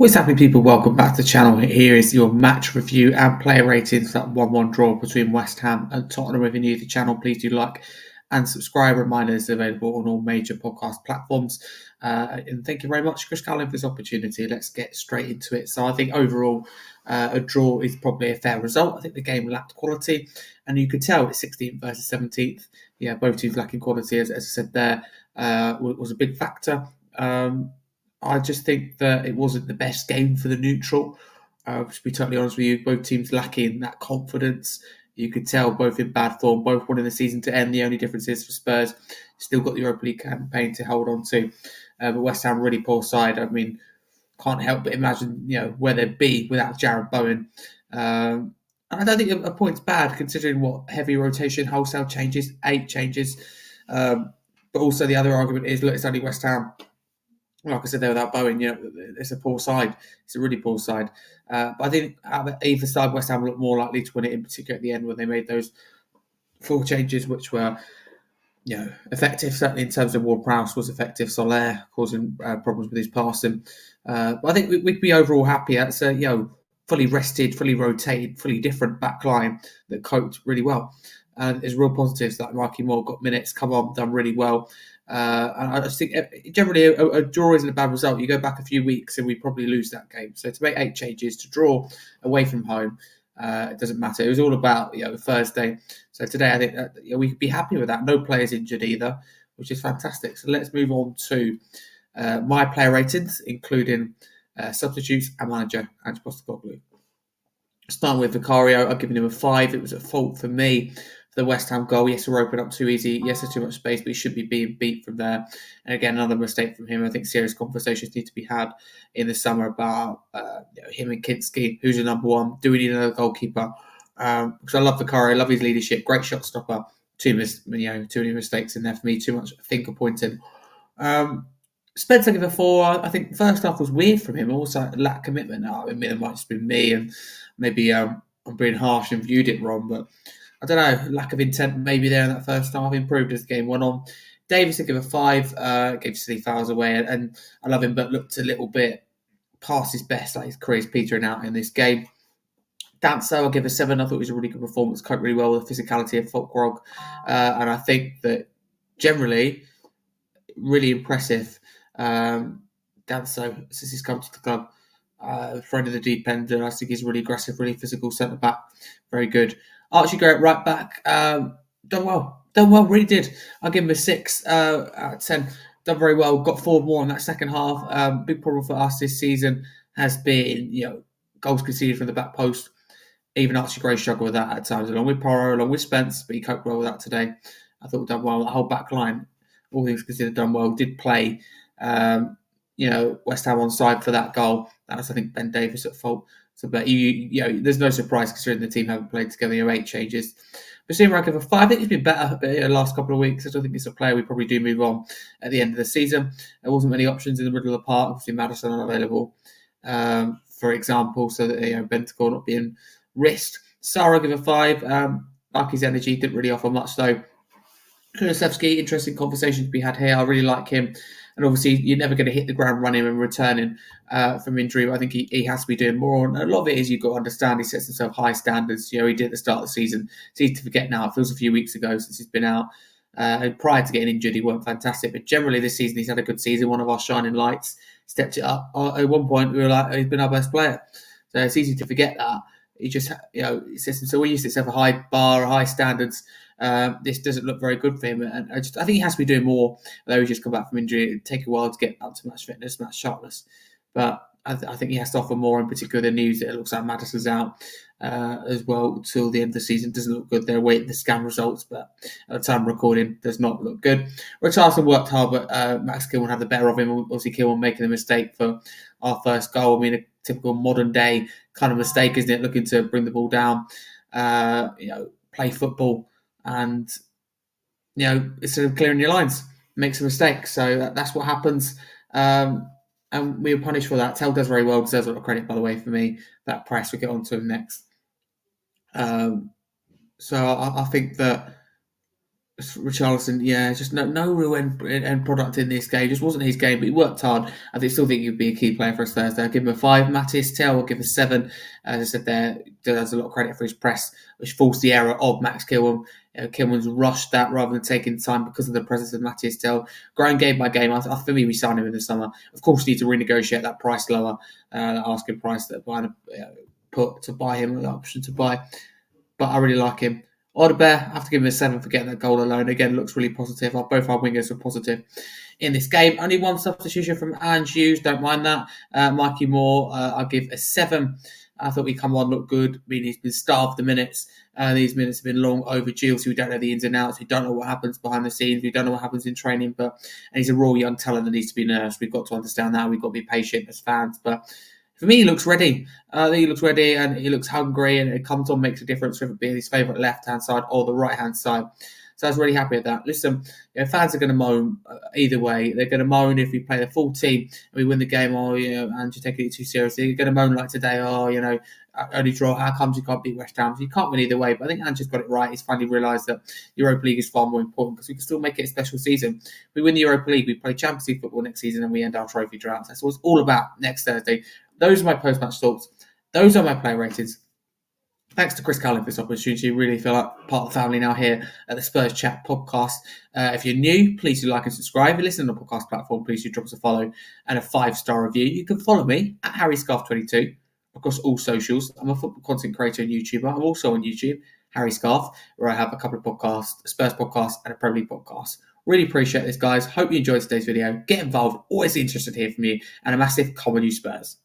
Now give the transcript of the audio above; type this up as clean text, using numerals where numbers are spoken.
What's happening, people? Welcome back to the channel. Here is your match review and player ratings. That 1-1 draw between West Ham and Tottenham. If you're new to the channel, please do like and subscribe. Reminders available on all major podcast platforms. And thank you very much, Chris Callan, for this opportunity. Let's get straight into it. So I think overall, a draw is probably a fair result. I think the game lacked quality, and you could tell it's 16th versus 17th. Yeah, both teams lacking quality, as I said there, was a big factor. I just think that it wasn't the best game for the neutral. To be totally honest with you, both teams lacking that confidence. You could tell both in bad form, both wanting the season to end. The only difference is for Spurs, still got the Europa League campaign to hold on to. But West Ham, really poor side. I mean, can't help but imagine, where they'd be without Jarrod Bowen. I don't think a point's bad considering what heavy rotation, wholesale changes, 8 changes. But also the other argument is, look, it's only West Ham. Like I said there, without Bowen, it's a poor side. It's a really poor side. But I think either side, West Ham looked more likely to win it, in particular at the end when they made those 4 changes, which were, effective. Certainly in terms of Ward-Prowse was effective. Soler causing problems with his passing. But I think we'd be overall happy. It's a fully rested, fully rotated, fully different back line that coped really well. There's real positives like Mikey Moore got minutes, come on, done really well. And I just think generally a draw isn't a bad result. You go back a few weeks and we probably lose that game. So to make 8 changes, to draw away from home, it doesn't matter. It was all about Thursday. So today I think that, we could be happy with that. No players injured either, which is fantastic. So let's move on to my player ratings, including substitutes and manager Ange Postecoglou. Starting with Vicario, I've given him a 5. It was a fault for me. The West Ham goal, yes, we're open up too easy. Yes, there's too much space, but he should be being beat from there. And again, another mistake from him. I think serious conversations need to be had in the summer about him and Kinski. Who's the number one? Do we need another goalkeeper? Because I love Vicario, I love his leadership, great shot stopper. Too many mistakes in there for me. Too much finger pointing. Spence, I give a 4. I think the first half was weird from him. Also, lack commitment. I mean, it might just be me, and maybe I'm being harsh and viewed it wrong, but I don't know, lack of intent maybe there in that first half. Improved as the game went on. Davis, I give a 5. Gave silly fouls away, and I love him, but looked a little bit past his best, like his career's petering out in this game. Danso, I'll give a 7. I thought it was a really good performance, coped really well with the physicality of Folkrog. And I think that generally, really impressive. Danso, since he's come to the club, friend of the deep end, and I think he's really aggressive, really physical centre back. Very good. Archie Garrett, right back, done well, really did. I'll give him a 6 out of 10. Done very well, got 4 more in that second half. Big problem for us this season has been, goals conceded from the back post. Even Archie Gray struggled with that at times, along with Porro, along with Spence, but he coped well with that today. I thought done well. The whole back line, all things considered, done well. Did play, West Ham on side for that goal. That was, I think, Ben Davis at fault. So, but there's no surprise considering the team haven't played together. 8 changes. But I give a 5. I think he's been better in the last couple of weeks. I don't think it's a player we probably do move on at the end of the season. There wasn't many options in the middle of the park. Obviously, Maddison unavailable, for example, so that Bentancur not being risked. Sarah, give a 5. Like his energy, didn't really offer much though. Kulusevski, interesting conversation to be had here. I really like him. And obviously, you're never going to hit the ground running and returning from injury. But I think he has to be doing more. And a lot of it is you've got to understand he sets himself high standards. He did at the start of the season. It's easy to forget now. It feels a few weeks ago since he's been out. Prior to getting injured, he weren't fantastic. But generally this season, he's had a good season. One of our shining lights. Stepped it up. At one point, we were like, he's been our best player. So it's easy to forget that. He just, he says, so when you set yourself a high bar, high standards, this doesn't look very good for him. And I think he has to be doing more, although he's just come back from injury. It'd take a while to get up to match fitness, match sharpness. But I think he has to offer more, in particular the news that it looks like Maddison's out as well till the end of the season. Doesn't look good. They're waiting the scan results, but at the time of recording, does not look good. Richarlison worked hard, but Max Kilman had the better of him. Obviously, Kilman making a mistake for our first goal. I mean, a typical modern day kind of mistake, isn't it? Looking to bring the ball down, play football, and instead of clearing your lines, makes a mistake. So that's what happens. And we were punished for that. Tell does very well, deserves a lot of credit, by the way, for me. That press, we'll get on to him next. So I think that Richarlison, yeah, just no real end product in this game. Just wasn't his game, but he worked hard. I still think he'd be a key player for us Thursday. I'll give him a 5. Matthias Tell, I'll give a 7. As I said there, deserves a lot of credit for his press, which forced the error of Max Kilman. Kilman's rushed that rather than taking time because of the presence of Matthias Tell. Growing game by game. For me, we signed him in the summer. Of course, we need to renegotiate that price lower, that asking price that Bayern put to buy him, the option to buy. But I really like him. Odebear, I have to give him a 7 for getting that goal alone. Again, looks really positive. Both our wingers were positive in this game. Only one substitution from Alan Hughes. Don't mind that. Mikey Moore, I'll give a 7. I thought we come on, looked good. I mean, he's been starved the minutes. These minutes have been long overdue. So we don't know the ins and outs. We don't know what happens behind the scenes. We don't know what happens in training. And he's a raw young talent that needs to be nursed. We've got to understand that. We've got to be patient as fans. But for me, he looks ready. He looks ready and he looks hungry, and it comes on, makes a difference whether it be his favourite left-hand side or the right-hand side. So I was really happy with that. Listen, fans are going to moan either way. They're going to moan if we play the full team and we win the game, and you're taking it too seriously. They're going to moan like today, only draw. How comes you can't beat West Ham? So you can't win either way. But I think Ange's got it right. He's finally realised that Europa League is far more important because we can still make it a special season. We win the Europa League, we play Champions League football next season, and we end our trophy drought. That's what it's all about next Thursday. Those are my post-match thoughts. Those are my player ratings. Thanks to Chris Cullen for this opportunity. Really feel like part of the family now here at the Spurs Chat podcast. If you're new, please do like and subscribe. If you listen on the podcast platform, please do drop us a follow and a 5-star review. You can follow me at Harry Scarfe 22 across all socials. I'm a football content creator and YouTuber. I'm also on YouTube, Harry Scarfe, where I have a couple of podcasts, a Spurs podcast and a Premier League podcast. Really appreciate this, guys. Hope you enjoyed today's video. Get involved. Always interested to hear from you. And a massive come on you Spurs.